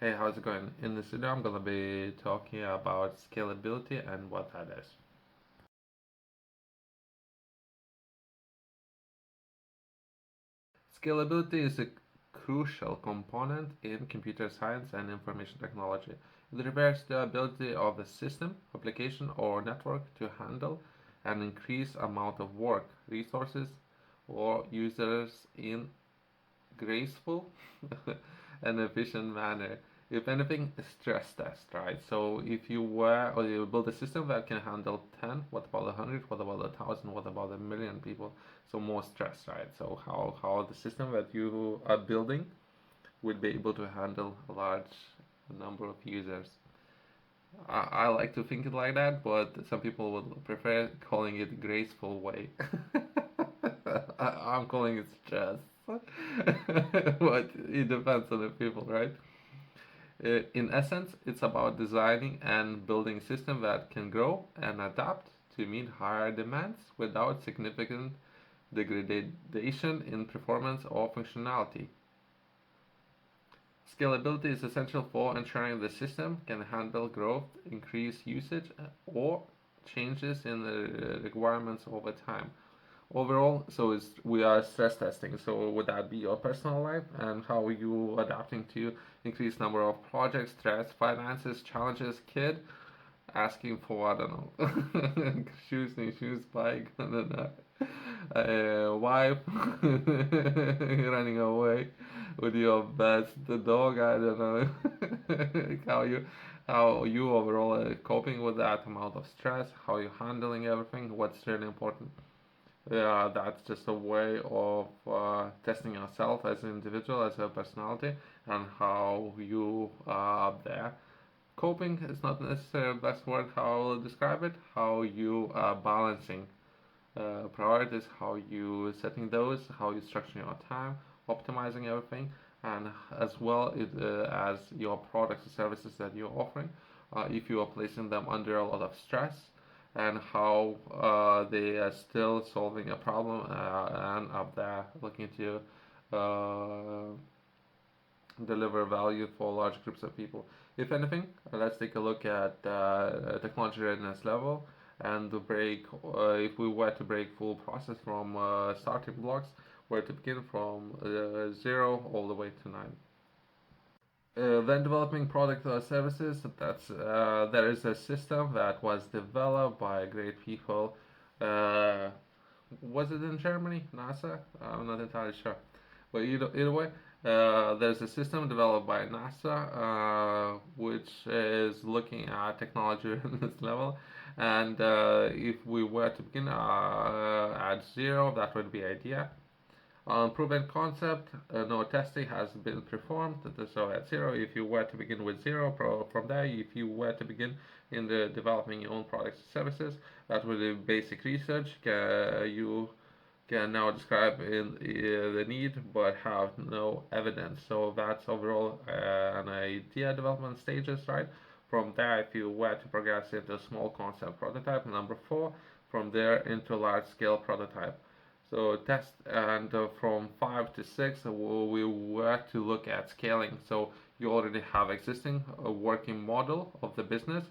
Hey, how's it going? In this video, I'm gonna be talking about scalability and what that is. Scalability is a crucial component in computer science and information technology. It refers to the ability of the system, application, or network to handle an increased amount of work, resources, or users in graceful and efficient manner. If anything, a stress test, right? So if you were or you build a system that can handle 10, what about 100? What about 1,000? What about 1,000,000 people? So more stress, right? So how the system that you are building would be able to handle a large number of users. I like to think it like that, but some people would prefer calling it graceful way. I'm calling it stress. But it depends on the people, right? In essence, it's about designing and building a system that can grow and adapt to meet higher demands without significant degradation in performance or functionality. Scalability is essential for ensuring the system can handle growth, increased usage, or changes in the requirements over time. Overall, we are stress testing. So would that be your personal life and how you adapting to increased number of projects, stress, finances, challenges, kid asking for I don't know shoes, new shoes, bike, and then wife running away with your best the dog. I don't know how you overall are coping with that amount of stress, how you handling everything, what's really important. Yeah, that's just a way of testing yourself as an individual, as a personality, and how you are up there. Coping is not necessarily the best word how I will describe it. How you are balancing priorities, how you setting those, how you structuring your time, optimizing everything, and as well as your products and services that you're offering. If you are placing them under a lot of stress, and how they are still solving a problem and up there looking to uh, deliver value for large groups of people. If anything, let's take a look at technology readiness level and the break. If we were to break full process from starting blocks, where to begin from 0 all the way to 9. Then developing product or services. There is a system that was developed by great people. Uh, was it in Germany, NASA? I'm not entirely sure. But either way, there's a system developed by NASA which is looking at technology at this level. And if we were to begin at 0, that would be idea. On proven concept, no testing has been performed. So at 0, if you were to begin with 0, from there, if you were to begin in the developing your own products and services, that would be basic research. You can now describe the need but have no evidence. So that's overall an idea development stages, right? From there, if you were to progress into small concept prototype, number 4, from there into large scale prototype. So test and from 5 to 6, we were to look at scaling. So you already have existing working model of the business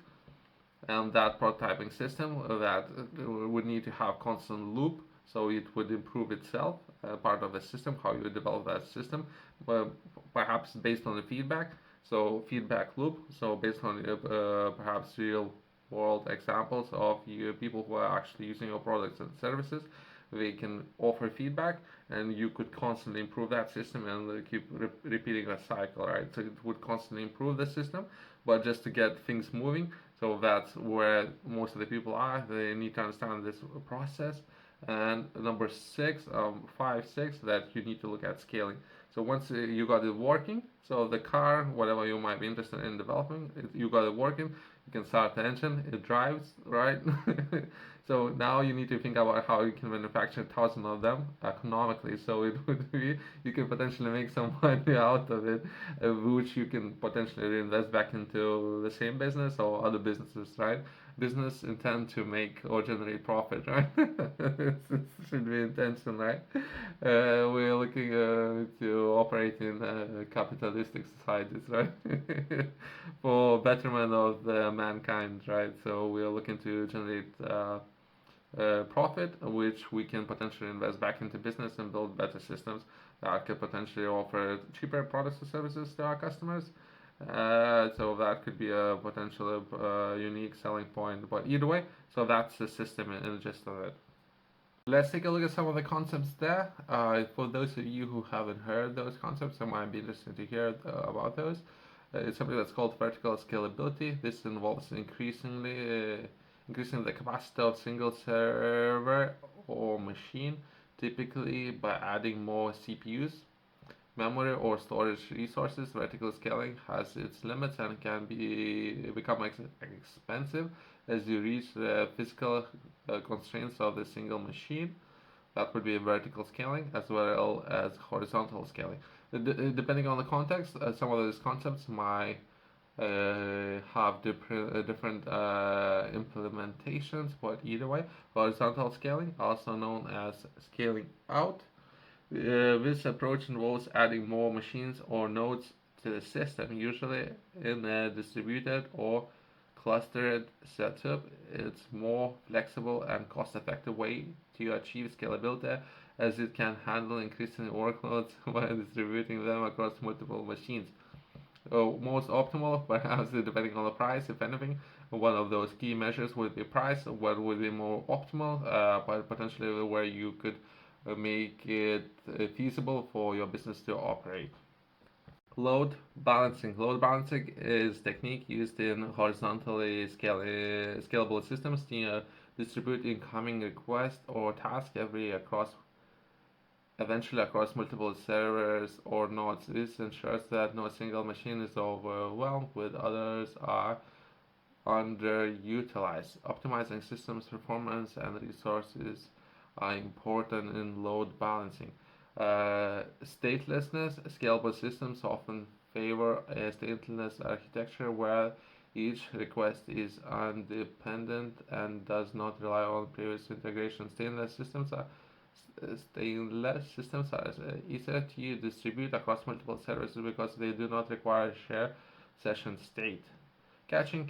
and that prototyping system that would need to have constant loop so it would improve itself, part of the system, how you develop that system, perhaps based on the feedback. So feedback loop, so based on perhaps real world examples of you, people who are actually using your products and services, they can offer feedback and you could constantly improve that system and keep repeating that cycle, right? So it would constantly improve the system, but just to get things moving. So that's where most of the people are. They need to understand this process. And number 6, 5, 6, that you need to look at scaling. So once you got it working, so the car, whatever you might be interested in developing, you got it working, you can start the engine, it drives, right? So now you need to think about how you can manufacture 1,000 of them economically. So it would be you can potentially make some money out of it, which you can potentially reinvest back into the same business or other businesses, right? Business intend to make or generate profit, right? It should be intention, right? We're looking to operate in capital capitalistic societies, right? For betterment of the mankind, right? So we are looking to generate profit, which we can potentially invest back into business and build better systems that could potentially offer cheaper products and services to our customers. So that could be a potential unique selling point. But either way, so that's the system in the gist of it. Let's take a look at some of the concepts there. For those of you who haven't heard those concepts, it might be interesting to hear about those. It's something that's called vertical scalability. This involves increasing the capacity of single server or machine, typically by adding more CPUs, memory, or storage resources. Vertical scaling has its limits and can become expensive as you reach the physical constraints of the single machine. That would be vertical scaling as well as horizontal scaling. Depending on the context, some of those concepts might have different implementations, but either way, horizontal scaling, also known as scaling out, this approach involves adding more machines or nodes to the system, usually in a distributed or clustered setup. It's more flexible and cost-effective way to achieve scalability as it can handle increasing workloads while distributing them across multiple machines. Most optimal, perhaps depending on the price, if anything. One of those key measures would be price, what would be more optimal, but potentially where you could make it feasible for your business to operate. Load balancing. Load balancing is technique used in horizontally scalable systems to distribute incoming requests or tasks eventually across multiple servers or nodes. This ensures that no single machine is overwhelmed with others are underutilized. Optimizing systems performance and resources are important in load balancing. Statelessness. Scalable systems often favor a stateless architecture where each request is independent and does not rely on previous integration. Stainless systems are easier to distribute across multiple servers because they do not require share session state. Caching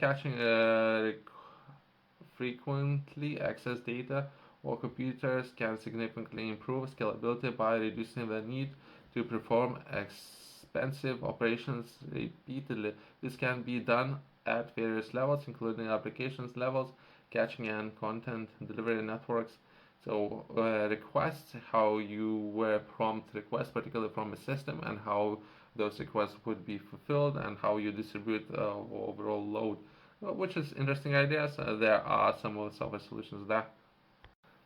frequently accessed data or computers can significantly improve scalability by reducing the need to perform expensive operations repeatedly. This can be done at various levels, including applications levels, caching and content delivery networks. So requests, how you were prompt requests, particularly from a system, and how those requests would be fulfilled, and how you distribute overall load, which is interesting ideas. There are some of the software solutions there.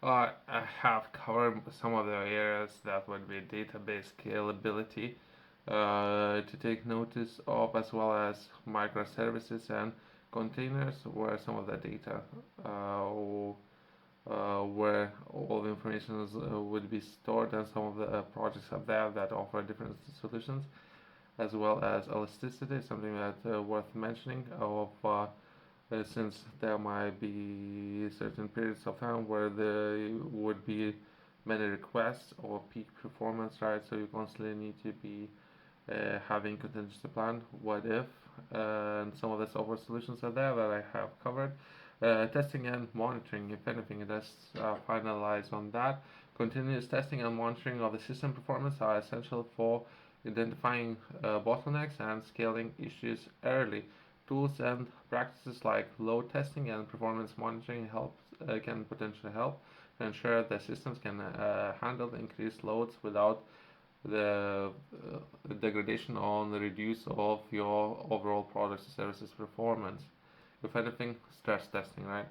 I have covered some of the areas that would be database scalability to take notice of, as well as microservices and containers, where some of the data where all the information would be stored, and some of the projects are there that offer different solutions, as well as elasticity, something that worth mentioning of since there might be certain periods of time where there would be many requests or peak performance, right? So you constantly need to be having contingency plan. What if? And some of the software solutions are there that I have covered. Testing and monitoring, if anything, let's finalize on that. Continuous testing and monitoring of the system performance are essential for identifying bottlenecks and scaling issues early. Tools and practices like load testing and performance monitoring can potentially help to ensure that systems can handle increased loads without the degradation on the reduce of your overall products and services performance. If anything, stress testing, right?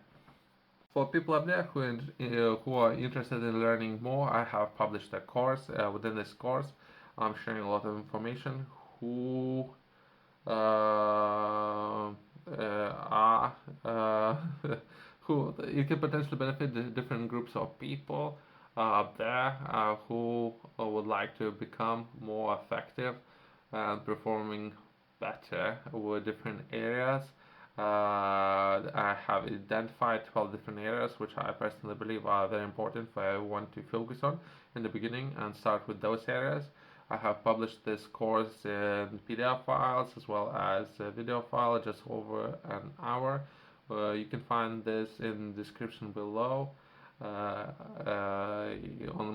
For people up there who are interested in learning more, I have published a course. Within this course, I'm sharing a lot of information who are who you can potentially benefit the different groups of people up there who would like to become more effective and performing better with different areas. I have identified 12 different areas which I personally believe are very important for everyone to focus on in the beginning and start with those areas. I have published this course in PDF files as well as a video file, just over an hour. You can find this in the description below on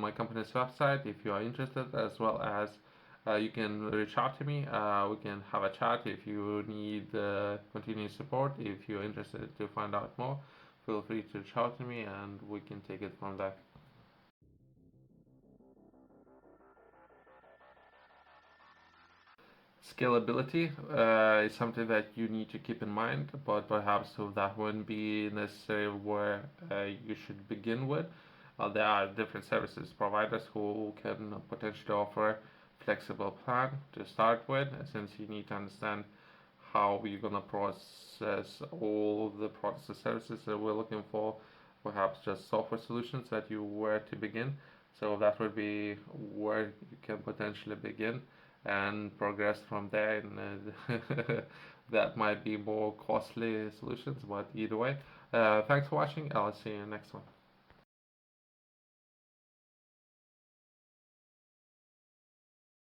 my company's website if you are interested, as well as you can reach out to me. We can have a chat if you need continued support. If you're interested to find out more, feel free to reach out to me and we can take it from there. Scalability is something that you need to keep in mind, but perhaps that wouldn't be necessary where you should begin with. There are different services providers who can potentially offer flexible plan to start with, since you need to understand how you're gonna process all the products and services that we're looking for, perhaps just software solutions that you were to begin. So that would be where you can potentially begin and progress from there. And that might be more costly solutions, but either way, thanks for watching. I'll see you next one.